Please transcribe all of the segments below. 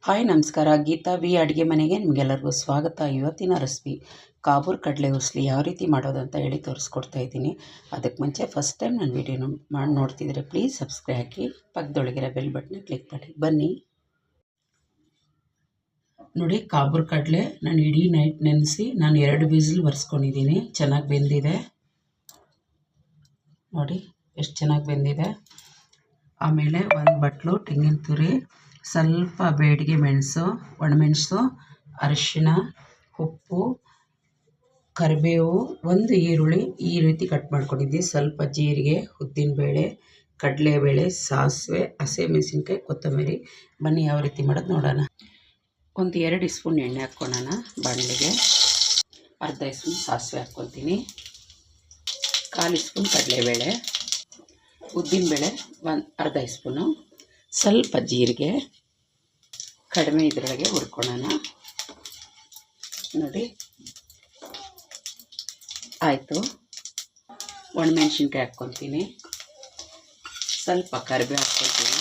Hi ನಮಸ್ಕಾರ, Geetha V ಅಡುಗೆ ಮನೆಗೆ ನಿಮಗೆಲ್ಲರಿಗೂ ಸ್ವಾಗತ. ಇವತ್ತಿನ ರೆಸಿಪಿ ಕಾಬೂರ್ ಕಡಲೆ ಉಸ್ಲಿ ಯಾವ ರೀತಿ ಮಾಡೋದು ಅಂತ ಹೇಳಿ ತೋರಿಸ್ಕೊಡ್ತಾ ಇದ್ದೀನಿ. ಅದಕ್ಕೆ ಮುಂಚೆ ಫಸ್ಟ್ ಟೈಮ್ ನನ್ನ ವೀಡಿಯೋನ ಮಾಡಿ ನೋಡ್ತಿದ್ರೆ ಪ್ಲೀಸ್ ಸಬ್ಸ್ಕ್ರೈಬ್ ಹಾಕಿ, ಪಕ್ಕದೊಳಗಿರೋ ಬೆಲ್ ಬಟನ್ನ ಕ್ಲಿಕ್ ಮಾಡಿ. ಬನ್ನಿ ನೋಡಿ, ಕಾಬೂರ್ ಕಡಲೆ ನಾನು ಇಡೀ ನೈಟ್ ನೆನೆಸಿ ನಾನು 2 ವಿಸಿಲ್ ಒರೆಸ್ಕೊಂಡಿದ್ದೀನಿ. ಚೆನ್ನಾಗಿ ಬೆಂದಿದೆ ನೋಡಿ, ಎಷ್ಟು ಚೆನ್ನಾಗಿ ಬೆಂದಿದೆ. ಆಮೇಲೆ ಒಂದು ಬಟ್ಲು ತೆಂಗಿನ ತುರಿ, ಸ್ವಲ್ಪ ಬೇಡಿಗೆ ಮೆಣಸು, ಒಣಮೆಣಸು, ಅರಿಶಿಣ, ಉಪ್ಪು, ಕರಿಬೇವು, ಒಂದು ಈರುಳ್ಳಿ ಈ ರೀತಿ ಕಟ್ ಮಾಡ್ಕೊಂಡಿದ್ದೆ, ಸ್ವಲ್ಪ ಜೀರಿಗೆ, ಉದ್ದಿನಬೇಳೆ, ಕಡಲೆಬೇಳೆ, ಸಾಸಿವೆ, ಹಸಿಮೆಣಸಿನ್ಕಾಯಿ, ಕೊತ್ತಂಬರಿ. ಬನ್ನಿ ಯಾವ ರೀತಿ ಮಾಡೋದು ನೋಡೋಣ. ಒಂದು 2 ಸ್ಪೂನ್ ಎಣ್ಣೆ ಹಾಕ್ಕೊಳ್ಳೋಣ ಬಾಣಲೆಗೆ. ಅರ್ಧ ಸ್ಪೂನ್ ಸಾಸಿವೆ ಹಾಕ್ಕೊತೀನಿ, 1/4 ಸ್ಪೂನ್ ಕಡಲೆಬೇಳೆ, ಉದ್ದಿನಬೇಳೆ ಅರ್ಧ ಸ್ಪೂನು, ಸ್ವಲ್ಪ ಜೀರಿಗೆ, ಕಡಿಮೆ ಇದರೊಳಗೆ ಹುರ್ಕೊಳ್ಳೋಣ. ನೋಡಿ ಆಯಿತು. ಒಣಮೆಣ್ಸಿನ್ಕಾಯಿ ಹಾಕ್ಕೊತೀನಿ, ಸ್ವಲ್ಪ ಕರಿಬೇವು ಹಾಕ್ಕೊತೀನಿ,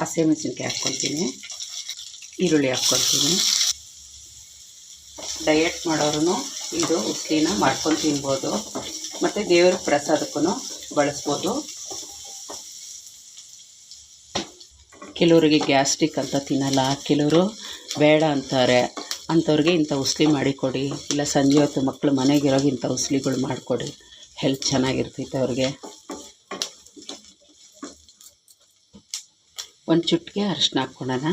ಹಸಿಮೆಣಸಿನ್ಕಾಯಿ ಹಾಕ್ಕೊತೀನಿ, ಈರುಳ್ಳಿ ಹಾಕ್ಕೊತೀನಿ. ಡಯಟ್ ಮಾಡೋರು ಇದು ಉಸ್ಲಿನ ಮಾಡ್ಕೊಂಡು ತಿನ್ಬೋದು, ಮತ್ತು ದೇವ್ರ ಪ್ರಸಾದಕ್ಕೂ ಬಳಸ್ಬೋದು. ಕೆಲವರಿಗೆ ಗ್ಯಾಸ್ಟ್ರಿಕ್ ಅಂತ ತಿನ್ನಲ್ಲ, ಕೆಲವರು ಬೇಡ ಅಂತಾರೆ. ಅಂಥವ್ರಿಗೆ ಇಂಥ ಉಸ್ಲಿ ಮಾಡಿಕೊಡಿ, ಇಲ್ಲ ಸಂಜೆ ಹೊತ್ತು ಮಕ್ಕಳು ಮನೆಗಿರೋಗಿ ಇಂಥ ಉಸ್ಲಿಗಳು ಮಾಡಿಕೊಡಿ, ಹೆಲ್ತ್ ಚೆನ್ನಾಗಿರ್ತೈತೆ ಅವ್ರಿಗೆ. ಒಂದು ಚುಟ್ಕೆ ಅರಿಶಿನ ಹಾಕ್ಕೊಳ್ಳೋಣ,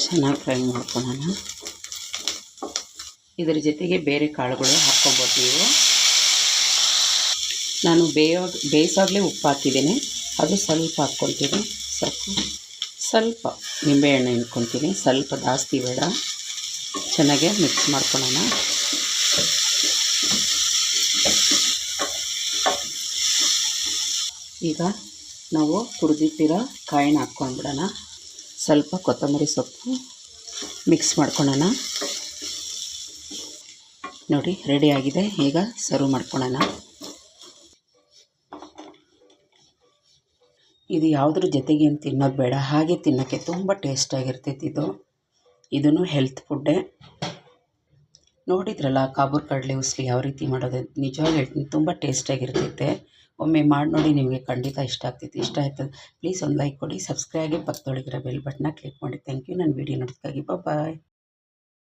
ಚೆನ್ನಾಗಿ ಫ್ರೈ ಮಾಡ್ಕೊಳ್ಳೋಣ. ಇದರ ಜೊತೆಗೆ ಬೇರೆ ಕಾಳುಗಳು ಹಾಕ್ಕೊಬೋದು ನೀವು. ನಾನು ಬೇಯಿಸಾಗಲೇ ಉಪ್ಪು ಹಾಕಿದ್ದೀನಿ, ಅದು ಸ್ವಲ್ಪ ಹಾಕ್ಕೊತೀನಿ. ಸ್ವಲ್ಪ ನಿಂಬೆಹಣ್ಣು ಹಿಂಡ್ಕೊತೀನಿ, ಸ್ವಲ್ಪ ಜಾಸ್ತಿ ಬೇಡ. ಚೆನ್ನಾಗೆ ಮಿಕ್ಸ್ ಮಾಡ್ಕೊಳ್ಳೋಣ. ಈಗ ನಾವು ತುರಿದಿಟ್ಟಿರೋ ಕಾಯಿನ ಹಾಕ್ಕೊಂಡ್ಬಿಡೋಣ, ಸ್ವಲ್ಪ ಕೊತ್ತಂಬರಿ ಸೊಪ್ಪು ಮಿಕ್ಸ್ ಮಾಡ್ಕೊಳ್ಳೋಣ. ನೋಡಿ ರೆಡಿಯಾಗಿದೆ. ಈಗ ಸರ್ವ್ ಮಾಡ್ಕೊಳ್ಳೋಣ. ಇದು ಯಾವುದ್ರ ಜೊತೆಗೆ ಏನು ತಿನ್ನೋದು ಬೇಡ, ಹಾಗೆ ತಿನ್ನೋಕ್ಕೆ ತುಂಬ ಟೇಸ್ಟಾಗಿರ್ತೈತೆ. ಇದೂ ಹೆಲ್ತ್ ಫುಡ್ಡೇ. ನೋಡಿದ್ರಲ್ಲ ಕಾಬೂರ್ ಕಡಲೆ ಉಸ್ಲಿ ಯಾವ ರೀತಿ ಮಾಡೋದು, ನಿಜವಾಗಿ ಹೇಳ್ತೀನಿ ತುಂಬ ಟೇಸ್ಟಾಗಿರ್ತೈತೆ. ಒಮ್ಮೆ ಮಾಡಿ ನೋಡಿ, ನಿಮಗೆ ಖಂಡಿತ ಇಷ್ಟ ಆಗ್ತೈತಿ. ಇಷ್ಟ ಆಯ್ತು ಪ್ಲೀಸ್ ಒಂದು ಲೈಕ್ ಕೊಡಿ, ಸಬ್ಸ್ಕ್ರೈಬ್ ಆಗಿ, ಪಕ್ಕದೊಳಗಿರೋ ಬೆಲ್ ಬಟನ್ನ ಕ್ಲಿಕ್ ಮಾಡಿ. ಥ್ಯಾಂಕ್ ಯು ನನ್ನ ವೀಡಿಯೋ ನೋಡೋದಕ್ಕಾಗಿ. ಬಾಯ್.